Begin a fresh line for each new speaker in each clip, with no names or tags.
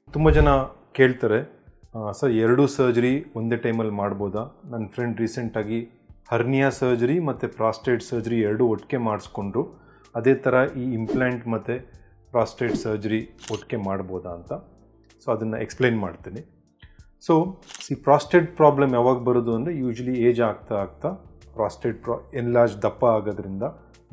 ತುಂಬ ಜನ ಕೇಳ್ತಾರೆ, ಸರ್ ಎರಡೂ ಸರ್ಜರಿ ಒಂದೇ ಟೈಮಲ್ಲಿ ಮಾಡ್ಬೋದಾ? ನನ್ನ ಫ್ರೆಂಡ್ ರೀಸೆಂಟಾಗಿ ಹರ್ನಿಯಾ ಸರ್ಜರಿ ಮತ್ತು ಪ್ರಾಸ್ಟೇಟ್ ಸರ್ಜರಿ ಎರಡೂ ಒಟ್ಟಿಗೆ ಮಾಡಿಸ್ಕೊಂಡ್ರು, ಅದೇ ಥರ ಈ ಇಂಪ್ಲಾಂಟ್ ಮತ್ತು ಪ್ರಾಸ್ಟೇಟ್ ಸರ್ಜರಿ ಒಟ್ಟಿಗೆ ಮಾಡ್ಬೋದಾ ಅಂತ. ಸೊ ಅದನ್ನು ಎಕ್ಸ್ಪ್ಲೈನ್ ಮಾಡ್ತೀನಿ. ಸೊ ಪ್ರಾಸ್ಟೇಟ್ ಪ್ರಾಬ್ಲಮ್ ಯಾವಾಗ ಬರೋದು ಅಂದರೆ ಯೂಶ್ವಲಿ ಏಜ್ ಆಗ್ತಾ ಆಗ್ತಾ ಪ್ರಾಸ್ಟೇಟ್ ಎನ್ಲಾರ್ಜ್ ದಪ್ಪ ಆಗೋದ್ರಿಂದ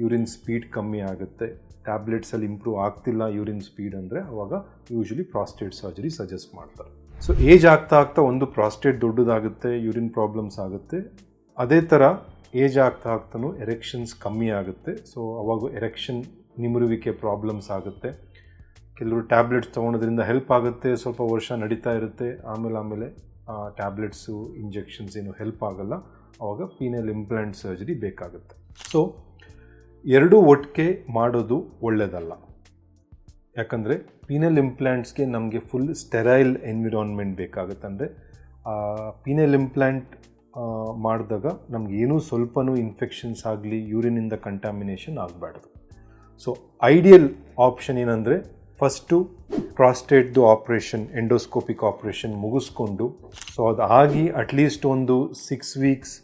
ಯೂರಿನ್ ಸ್ಪೀಡ್ ಕಮ್ಮಿ ಆಗುತ್ತೆ, ಟ್ಯಾಬ್ಲೆಟ್ಸಲ್ಲಿ ಇಂಪ್ರೂವ್ ಆಗ್ತಿಲ್ಲ ಯೂರಿನ್ ಸ್ಪೀಡ್ ಅಂದರೆ ಅವಾಗ ಯೂಶ್ವಲಿ ಪ್ರಾಸ್ಟೇಟ್ ಸರ್ಜರಿ ಸಜೆಸ್ಟ್ ಮಾಡ್ತಾರೆ. ಸೊ ಏಜ್ ಆಗ್ತಾ ಆಗ್ತಾ ಒಂದು ಪ್ರಾಸ್ಟೇಟ್ ದೊಡ್ಡದಾಗುತ್ತೆ, ಯೂರಿನ್ ಪ್ರಾಬ್ಲಮ್ಸ್ ಆಗುತ್ತೆ. ಅದೇ ಥರ ಏಜ್ ಆಗ್ತಾ ಆಗ್ತಾನೂ ಎರೆಕ್ಷನ್ಸ್ ಕಮ್ಮಿ ಆಗುತ್ತೆ. ಸೊ ಅವಾಗ ಎರೆಕ್ಷನ್ ನಿಮರುವಿಕೆ ಪ್ರಾಬ್ಲಮ್ಸ್ ಆಗುತ್ತೆ. ಕೆಲವರು ಟ್ಯಾಬ್ಲೆಟ್ಸ್ ತೊಗೊಳೋದ್ರಿಂದ ಹೆಲ್ಪ್ ಆಗುತ್ತೆ, ಸ್ವಲ್ಪ ವರ್ಷ ನಡೀತಾ ಇರುತ್ತೆ, ಆಮೇಲೆ ಟ್ಯಾಬ್ಲೆಟ್ಸು ಇಂಜೆಕ್ಷನ್ಸ್ ಏನು ಹೆಲ್ಪ್ ಆಗಲ್ಲ, ಆವಾಗ ಪೀನಲ್ ಇಂಪ್ಲಾಂಟ್ ಸರ್ಜರಿ ಬೇಕಾಗುತ್ತೆ. ಸೊ ಎರಡೂ ಒಟ್ಟಿಗೆ ಮಾಡೋದು ಒಳ್ಳೆಯದಲ್ಲ. ಯಾಕಂದರೆ ಪೀನಲ್ ಇಂಪ್ಲಾಂಟ್ಸ್ಗೆ ನಮಗೆ ಫುಲ್ ಸ್ಟೆರೈಲ್ ಎನ್ವಿರಾನ್ಮೆಂಟ್ ಬೇಕಾಗುತ್ತೆ. ಅಂದರೆ ಪೀನಲ್ ಇಂಪ್ಲಾಂಟ್ ಮಾಡಿದಾಗ ನಮಗೇನೂ ಸ್ವಲ್ಪನೂ ಇನ್ಫೆಕ್ಷನ್ಸ್ ಆಗಲಿ, ಯೂರಿನಿಂದ ಕಂಟ್ಯಾಮಿನೇಷನ್ ಆಗಬಾರ್ದು. ಸೊ ಐಡಿಯಲ್ ಆಪ್ಷನ್ ಏನಂದರೆ ಫಸ್ಟು ಪ್ರಾಸ್ಟೇಟ್ದು ಆಪ್ರೇಷನ್, ಎಂಡೋಸ್ಕೋಪಿಕ್ ಆಪ್ರೇಷನ್ ಮುಗಿಸ್ಕೊಂಡು, ಸೊ ಅದಾಗಿ ಅಟ್ಲೀಸ್ಟ್ ಒಂದು 6 ವೀಕ್ಸ್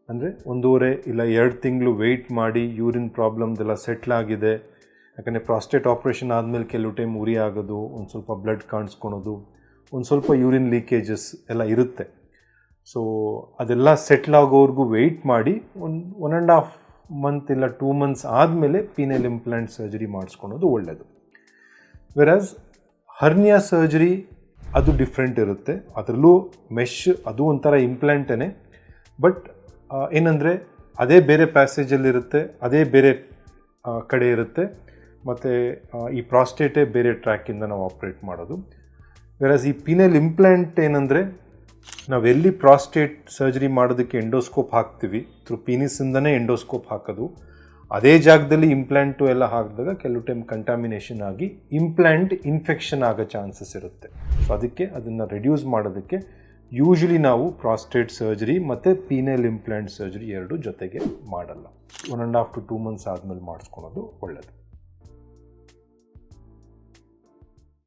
ಅಂದರೆ 1.5 ಇಲ್ಲ 2 ತಿಂಗಳು ವೆಯ್ಟ್ ಮಾಡಿ ಯೂರಿನ್ ಪ್ರಾಬ್ಲಮ್ದೆಲ್ಲ ಸೆಟ್ಲ್ ಆಗಿದೆ. ಯಾಕಂದರೆ ಪ್ರಾಸ್ಟೇಟ್ ಆಪ್ರೇಷನ್ ಆದಮೇಲೆ ಕೆಲವು ಟೈಮ್ ಉರಿ ಆಗೋದು, ಒಂದು ಸ್ವಲ್ಪ ಬ್ಲಡ್ ಕಾಣಿಸ್ಕೊಳೋದು, ಒಂದು ಸ್ವಲ್ಪ ಯೂರಿನ್ ಲೀಕೇಜಸ್ ಎಲ್ಲ ಇರುತ್ತೆ. ಸೊ ಅದೆಲ್ಲ ಸೆಟ್ಲ್ ಆಗೋವರೆಗೂ ವೆಯ್ಟ್ ಮಾಡಿ 1.5 ಮಂತ್ ಇಲ್ಲ 2 ಮಂತ್ಸ್ ಆದಮೇಲೆ ಪೀನಲ್ ಇಂಪ್ಲಾಂಟ್ ಸರ್ಜರಿ ಮಾಡಿಸ್ಕೊಳೋದು ಒಳ್ಳೆಯದು. ವೆರಾಸ್ ಹರ್ನಿಯಾ ಸರ್ಜರಿ ಅದು ಡಿಫ್ರೆಂಟ್ ಇರುತ್ತೆ. ಅದರಲ್ಲೂ ಮೆಶ್ ಅದು ಒಂಥರ ಇಂಪ್ಲಾಂಟೇ, ಬಟ್ ಏನಂದರೆ ಅದೇ ಬೇರೆ ಪ್ಯಾಸೇಜಲ್ಲಿರುತ್ತೆ, ಅದೇ ಬೇರೆ ಕಡೆ ಇರುತ್ತೆ, ಮತ್ತು ಈ ಪ್ರಾಸ್ಟೇಟೇ ಬೇರೆ ಟ್ರ್ಯಾಕಿಂದ ನಾವು ಆಪ್ರೇಟ್ ಮಾಡೋದು. ವೆರಾಸ್ ಈ ಪೀನಲ್ ಇಂಪ್ಲಾಂಟ್ ಏನಂದರೆ ನಾವೆಲ್ಲಿ ಪ್ರಾಸ್ಟೇಟ್ ಸರ್ಜರಿ ಮಾಡೋದಕ್ಕೆ ಎಂಡೋಸ್ಕೋಪ್ ಹಾಕ್ತೀವಿ, ಥ್ರೂ ಪೀನಿಸಿಂದನೇ ಎಂಡೋಸ್ಕೋಪ್ ಹಾಕೋದು, ಅದೇ ಜಾಗದಲ್ಲಿ ಇಂಪ್ಲಾಂಟು ಎಲ್ಲ ಹಾಕಿದಾಗ ಕೆಲವು ಟೈಮ್ ಕಂಟ್ಯಾಮಿನೇಷನ್ ಆಗಿ ಇಂಪ್ಲಾಂಟ್ ಇನ್ಫೆಕ್ಷನ್ ಆಗೋ ಚಾನ್ಸಸ್ ಇರುತ್ತೆ. ಸೊ ಅದಕ್ಕೆ ಅದನ್ನು ರೆಡ್ಯೂಸ್ ಮಾಡೋದಕ್ಕೆ ಯೂಶ್ವಲಿ ನಾವು ಪ್ರಾಸ್ಟೇಟ್ ಸರ್ಜರಿ ಮತ್ತು ಪೀನಲ್ ಇಂಪ್ಲಾಂಟ್ ಸರ್ಜರಿ ಎರಡು ಜೊತೆಗೆ ಮಾಡಲ್ಲ. 1.5 to 2 ಮಂತ್ಸ್ ಆದಮೇಲೆ ಮಾಡಿಸ್ಕೊಳೋದು ಒಳ್ಳೆಯದು.